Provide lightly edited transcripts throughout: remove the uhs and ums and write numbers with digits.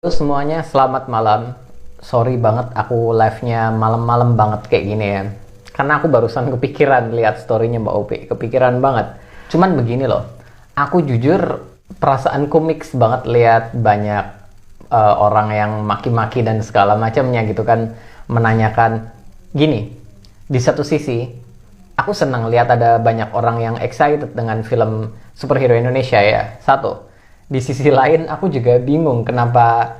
Halo semuanya, selamat malam. Sorry banget aku live-nya malam-malam banget kayak gini ya. Karena aku barusan kepikiran lihat story-nya Mbak Upi, kepikiran banget. Cuman begini loh, aku jujur perasaanku mix banget lihat banyak orang yang maki-maki dan segala macamnya gitu kan, menanyakan gini. Di satu sisi, aku senang lihat ada banyak orang yang excited dengan film superhero Indonesia ya. Satu. Di sisi lain aku juga bingung kenapa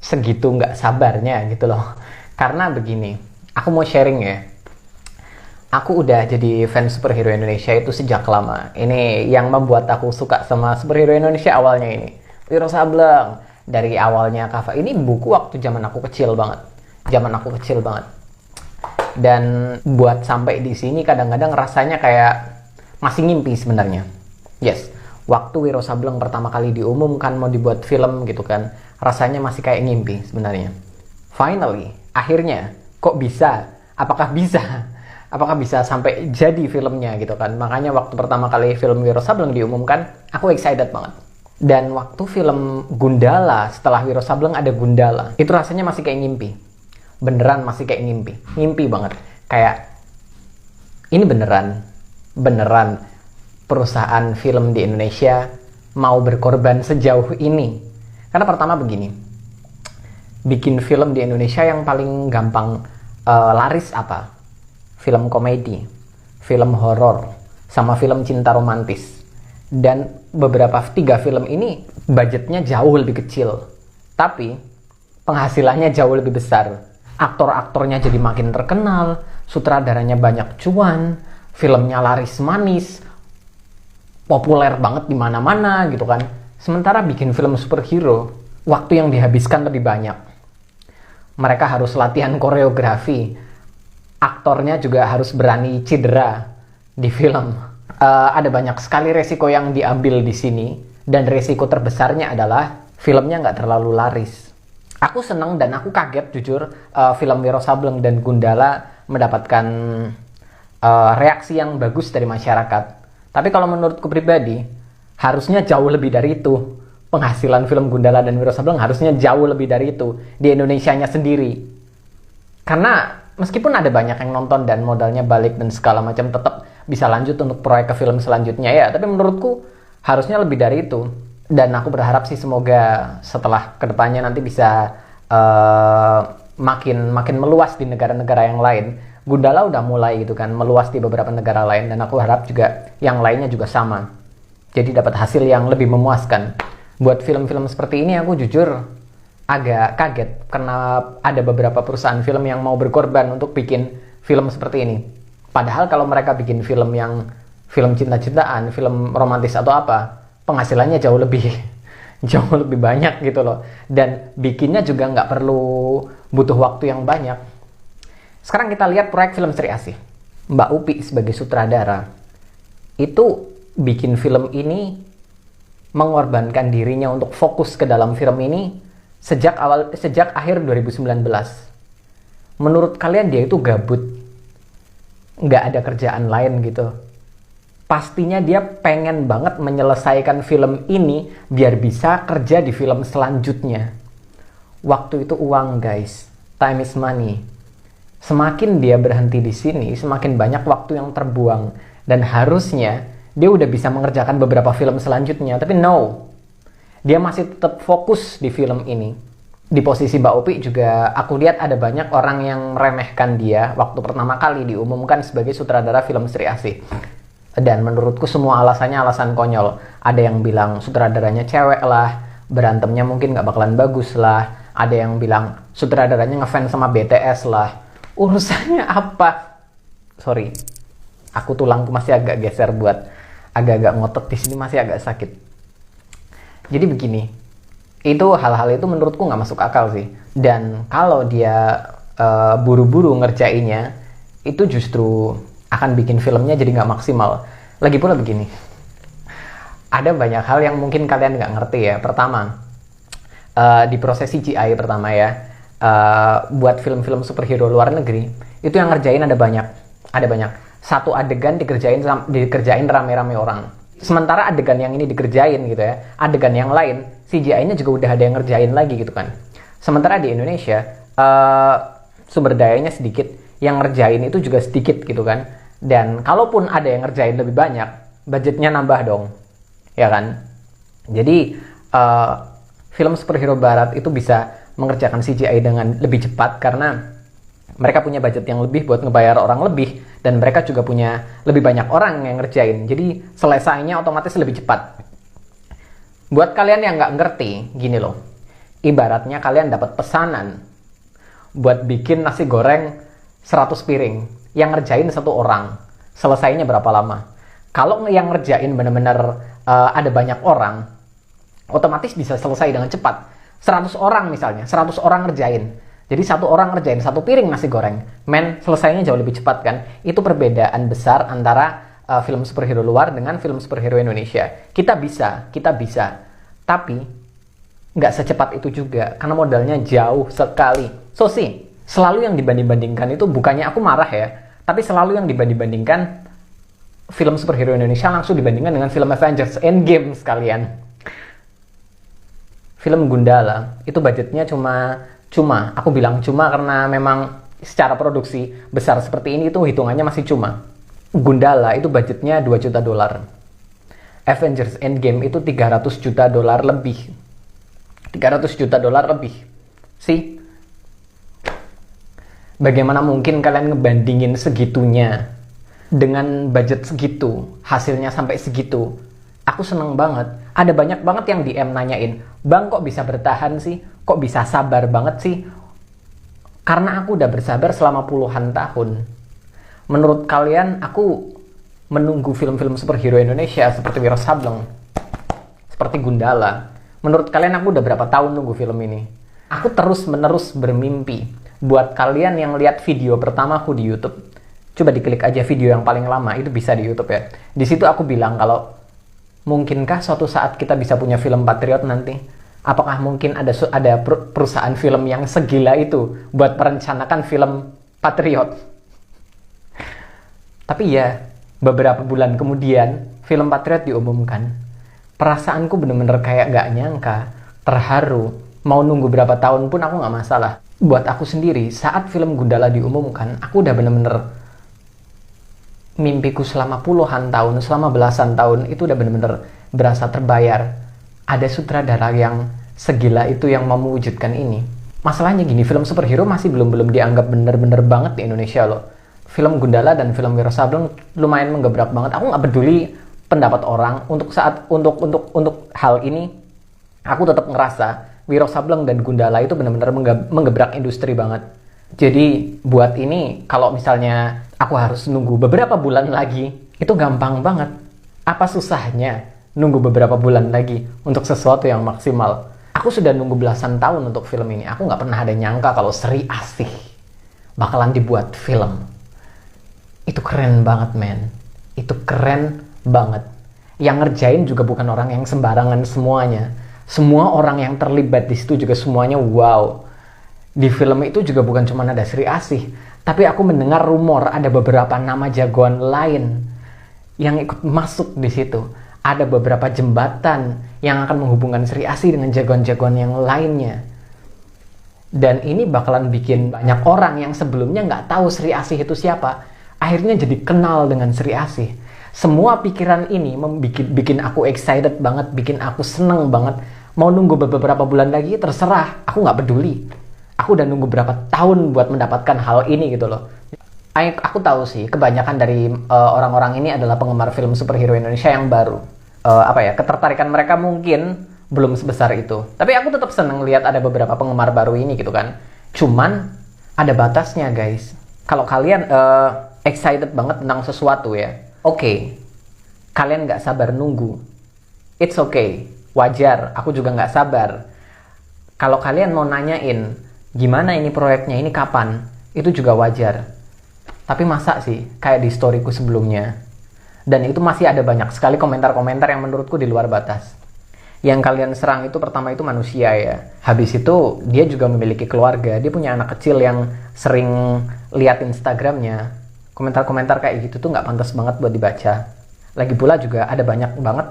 segitu nggak sabarnya gitu loh. Karena begini, aku mau sharing ya. Aku udah jadi fans superhero Indonesia itu sejak lama. Ini yang membuat aku suka sama superhero Indonesia awalnya ini. Wiro Sableng. Dari awalnya cover. Ini buku waktu zaman aku kecil banget. Zaman aku kecil banget. Dan buat sampai di sini kadang-kadang rasanya kayak masih ngimpi sebenarnya. Yes. Waktu Wiro Sableng pertama kali diumumkan mau dibuat film gitu kan, rasanya masih kayak ngimpi sebenarnya. Finally, akhirnya, kok bisa? Apakah bisa? Apakah bisa sampai jadi filmnya gitu kan? Makanya waktu pertama kali film Wiro Sableng diumumkan, aku excited banget. Dan waktu film Gundala, setelah Wiro Sableng ada Gundala, itu rasanya masih kayak ngimpi. Beneran masih kayak ngimpi. Ngimpi banget. Kayak, ini beneran perusahaan film di Indonesia mau berkorban sejauh ini. Karena pertama begini, bikin film di Indonesia yang paling gampang laris apa? Film komedi, film horor, sama film cinta romantis. Dan beberapa 3 film ini budgetnya jauh lebih kecil, tapi penghasilannya jauh lebih besar. Aktor-aktornya jadi makin terkenal, sutradaranya banyak cuan, filmnya laris manis, populer banget di mana-mana gitu kan. Sementara bikin film superhero, waktu yang dihabiskan lebih banyak. Mereka harus latihan koreografi. Aktornya juga harus berani cedera di film. Ada banyak sekali resiko yang diambil di sini, dan resiko terbesarnya adalah filmnya nggak terlalu laris. Aku seneng dan aku kaget jujur film Wiro Sableng dan Gundala mendapatkan reaksi yang bagus dari masyarakat. Tapi kalau menurutku pribadi, harusnya jauh lebih dari itu. Penghasilan film Gundala dan Wiro Sableng harusnya jauh lebih dari itu. Di Indonesianya sendiri. Karena meskipun ada banyak yang nonton dan modalnya balik dan segala macam, tetap bisa lanjut untuk proyek ke film selanjutnya ya. Tapi menurutku harusnya lebih dari itu. Dan aku berharap sih semoga setelah kedepannya nanti bisa makin meluas di negara-negara yang lain. Gundala udah mulai gitu kan, meluas di beberapa negara lain, dan aku harap juga yang lainnya juga sama. Jadi dapat hasil yang lebih memuaskan. Buat film-film seperti ini aku jujur agak kaget karena ada beberapa perusahaan film yang mau berkorban untuk bikin film seperti ini. Padahal kalau mereka bikin film yang film cinta-cintaan, film romantis atau apa, penghasilannya jauh lebih banyak gitu loh. Dan bikinnya juga nggak perlu butuh waktu yang banyak. Sekarang kita lihat proyek film Sri Asih. Mbak Upi sebagai sutradara itu bikin film ini, mengorbankan dirinya untuk fokus ke dalam film ini sejak akhir 2019. Menurut kalian dia itu gabut? Nggak ada kerjaan lain gitu? Pastinya dia pengen banget menyelesaikan film ini biar bisa kerja di film selanjutnya. Waktu itu uang guys, time is money. Semakin dia berhenti di sini, semakin banyak waktu yang terbuang. Dan harusnya dia udah bisa mengerjakan beberapa film selanjutnya. Tapi no, dia masih tetap fokus di film ini. Di posisi Mbak Upi juga aku lihat ada banyak orang yang meremehkan dia waktu pertama kali diumumkan sebagai sutradara film Sri Asih. Dan menurutku semua alasannya alasan konyol. Ada yang bilang sutradaranya cewek lah, berantemnya mungkin gak bakalan bagus lah. Ada yang bilang sutradaranya ngefans sama BTS lah. Urusannya apa? Sorry, aku tulangku masih agak geser buat agak-agak ngotot di sini, masih agak sakit. Jadi begini, itu hal-hal itu menurutku nggak masuk akal sih. Dan kalau dia buru-buru ngerjainnya, itu justru akan bikin filmnya jadi nggak maksimal. Lagi pula begini, ada banyak hal yang mungkin kalian nggak ngerti ya. Pertama, di proses CGI pertama ya. Buat film-film superhero luar negeri itu yang ngerjain ada banyak. Satu adegan dikerjain rame-rame orang. Sementara adegan yang ini dikerjain gitu ya, adegan yang lain CGI-nya juga udah ada yang ngerjain lagi gitu kan. Sementara di Indonesia, sumber dayanya sedikit, yang ngerjain itu juga sedikit gitu kan. Dan kalaupun ada yang ngerjain lebih banyak, budgetnya nambah dong, ya kan. Jadi film superhero barat itu bisa mengerjakan CGI dengan lebih cepat karena mereka punya budget yang lebih buat ngebayar orang lebih, dan mereka juga punya lebih banyak orang yang ngerjain. Jadi selesainya otomatis lebih cepat. Buat kalian yang nggak ngerti, gini loh. Ibaratnya kalian dapat pesanan buat bikin nasi goreng 100 piring. Yang ngerjain satu orang. Selesainya berapa lama? Kalau yang ngerjain bener-bener ada banyak orang, otomatis bisa selesai dengan cepat. 100 orang misalnya, 100 orang ngerjain. Jadi satu orang ngerjain satu piring nasi goreng. Men, selesainya jauh lebih cepat kan? Itu perbedaan besar antara film superhero luar dengan film superhero Indonesia. Kita bisa. Tapi nggak secepat itu juga, karena modalnya jauh sekali. So sih, selalu yang dibanding-bandingkan itu, bukannya aku marah ya, tapi selalu yang dibanding-bandingkan film superhero Indonesia langsung dibandingkan dengan film Avengers Endgame sekalian. Film Gundala, itu budgetnya cuma, aku bilang cuma karena memang secara produksi besar seperti ini itu hitungannya masih cuma. Gundala itu budgetnya $2 juta. Avengers Endgame itu $300 juta lebih. $300 juta lebih. Sih, bagaimana mungkin kalian ngebandingin segitunya dengan budget segitu, hasilnya sampai segitu? Aku seneng banget. Ada banyak banget yang DM nanyain, "Bang, kok bisa bertahan sih? Kok bisa sabar banget sih?" Karena aku udah bersabar selama puluhan tahun. Menurut kalian, aku menunggu film-film superhero Indonesia seperti Wiro Sableng, seperti Gundala. Menurut kalian aku udah berapa tahun nunggu film ini? Aku terus-menerus bermimpi. Buat kalian yang lihat video pertama aku di YouTube, coba diklik aja video yang paling lama, itu bisa di YouTube ya. Di situ aku bilang kalau mungkinkah suatu saat kita bisa punya film Patriot nanti? Apakah mungkin ada perusahaan film yang segila itu buat merencanakan film Patriot? Tapi ya, beberapa bulan kemudian film Patriot diumumkan. Perasaanku bener-bener kayak gak nyangka, terharu. Mau nunggu berapa tahun pun aku gak masalah. Buat aku sendiri, saat film Gundala diumumkan, aku udah bener-bener mimpiku selama puluhan tahun, selama belasan tahun, itu udah bener-bener berasa terbayar. Ada sutradara yang segila itu yang mau mewujudkan ini. Masalahnya gini, film superhero masih belum dianggap bener-bener banget di Indonesia loh. Film Gundala dan film Wiro Sableng lumayan menggebrak banget. Aku nggak peduli pendapat orang. Untuk hal ini, aku tetap ngerasa Wiro Sableng dan Gundala itu benar-benar menggebrak industri banget. Jadi buat ini, kalau misalnya aku harus nunggu beberapa bulan lagi, itu gampang banget. Apa susahnya nunggu beberapa bulan lagi untuk sesuatu yang maksimal? Aku sudah nunggu belasan tahun untuk film ini. Aku nggak pernah ada nyangka kalau Sri Asih bakalan dibuat film. Itu keren banget, men. Itu keren banget. Yang ngerjain juga bukan orang yang sembarangan semuanya. Semua orang yang terlibat di situ juga semuanya wow. Di film itu juga bukan cuma ada Sri Asih, tapi aku mendengar rumor ada beberapa nama jagoan lain yang ikut masuk di situ. Ada beberapa jembatan yang akan menghubungkan Sri Asih dengan jagoan-jagoan yang lainnya. Dan ini bakalan bikin banyak orang yang sebelumnya nggak tahu Sri Asih itu siapa, akhirnya jadi kenal dengan Sri Asih. Semua pikiran ini bikin aku excited banget, bikin aku seneng banget. Mau nunggu beberapa bulan lagi terserah, aku nggak peduli. Aku udah nunggu berapa tahun buat mendapatkan hal ini gitu loh. Aku tahu sih, kebanyakan dari orang-orang ini adalah penggemar film superhero Indonesia yang baru. Ketertarikan mereka mungkin belum sebesar itu. Tapi aku tetap seneng lihat ada beberapa penggemar baru ini gitu kan. Cuman ada batasnya, guys. Kalau kalian excited banget tentang sesuatu ya, oke. Kalian nggak sabar nunggu, it's okay, wajar. Aku juga nggak sabar. Kalau kalian mau nanyain gimana ini proyeknya, ini kapan, itu juga wajar. Tapi masa sih kayak di storyku sebelumnya? Dan itu masih ada banyak sekali komentar-komentar yang menurutku di luar batas. Yang kalian serang itu pertama itu manusia ya. Habis itu dia juga memiliki keluarga, dia punya anak kecil yang sering lihat Instagramnya. Komentar-komentar kayak gitu tuh nggak pantas banget buat dibaca. Lagi pula juga ada banyak banget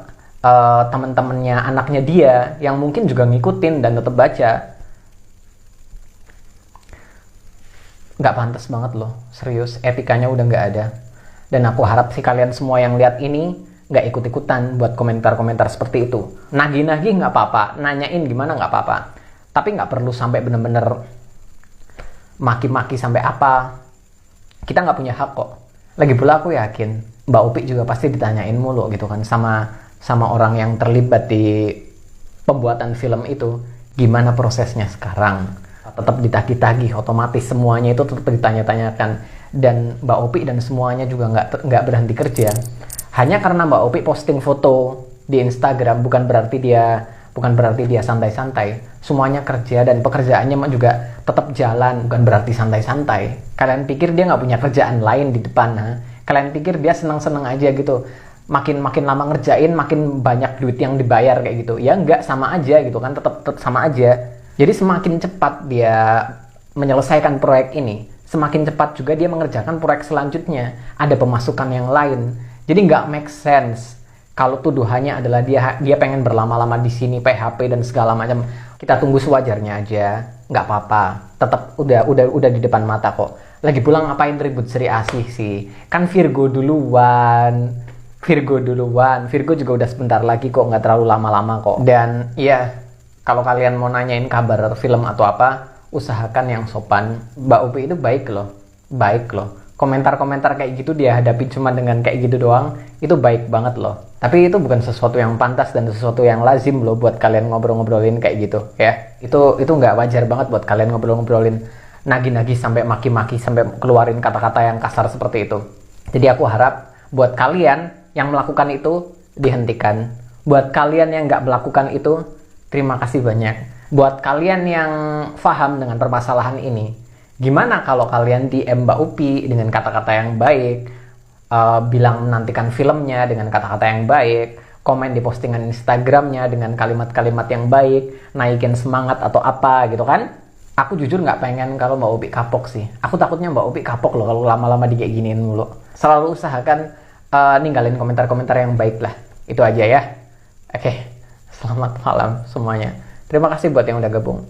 teman-temannya anaknya dia yang mungkin juga ngikutin dan tetap baca. Nggak pantas banget loh, serius, etikanya udah nggak ada. Dan aku harap sih kalian semua yang lihat ini nggak ikut-ikutan buat komentar-komentar seperti itu. Nagih-nagih nggak apa-apa, nanyain gimana nggak apa-apa, tapi nggak perlu sampai bener-bener maki-maki sampai apa. Kita nggak punya hak kok. Lagi pula aku yakin Mbak Upi juga pasti ditanyain mulu gitu kan sama orang yang terlibat di pembuatan film itu, gimana prosesnya sekarang. Tetap ditagih-tagih, otomatis semuanya itu tetap ditanya-tanyakan. Dan Mbak Upi dan semuanya juga nggak berhenti kerja. Hanya karena Mbak Upi posting foto di Instagram bukan berarti dia santai-santai. Semuanya kerja dan pekerjaannya juga tetap jalan, bukan berarti santai-santai. Kalian pikir dia nggak punya kerjaan lain di depan? Ha? Kalian pikir dia senang-senang aja gitu? Makin lama ngerjain, makin banyak duit yang dibayar kayak gitu? Ya nggak, sama aja gitu kan, tetap sama aja. Jadi semakin cepat dia menyelesaikan proyek ini, semakin cepat juga dia mengerjakan proyek selanjutnya. Ada pemasukan yang lain. Jadi nggak make sense kalau tuduhannya adalah dia pengen berlama-lama di sini, PHP dan segala macam. Kita tunggu sewajarnya aja, nggak apa-apa. Tetap udah di depan mata kok. Lagi pulang ngapain ribut Sri Asih sih? Kan Virgo duluan. Virgo juga udah sebentar lagi kok, nggak terlalu lama-lama kok. Dan iya, kalau kalian mau nanyain kabar film atau apa, usahakan yang sopan. Mbak Upi itu baik loh. Komentar-komentar kayak gitu dia hadapi cuma dengan kayak gitu doang, itu baik banget loh. Tapi itu bukan sesuatu yang pantas dan sesuatu yang lazim loh buat kalian ngobrol-ngobrolin kayak gitu ya. Itu nggak wajar banget buat kalian ngobrol-ngobrolin nagih-nagih sampai maki-maki sampai keluarin kata-kata yang kasar seperti itu. Jadi aku harap buat kalian yang melakukan itu dihentikan. Buat kalian yang nggak melakukan itu, terima kasih banyak. Buat kalian yang paham dengan permasalahan ini, gimana kalau kalian DM Mbak Upi dengan kata-kata yang baik, bilang menantikan filmnya dengan kata-kata yang baik, komen di postingan Instagramnya dengan kalimat-kalimat yang baik, naikin semangat atau apa gitu kan? Aku jujur nggak pengen kalau Mbak Upi kapok sih. Aku takutnya Mbak Upi kapok loh kalau lama-lama di kayak giniin mulu. Selalu usahakan ninggalin komentar-komentar yang baik lah. Itu aja ya. Oke. Selamat malam semuanya. Terima kasih buat yang udah gabung.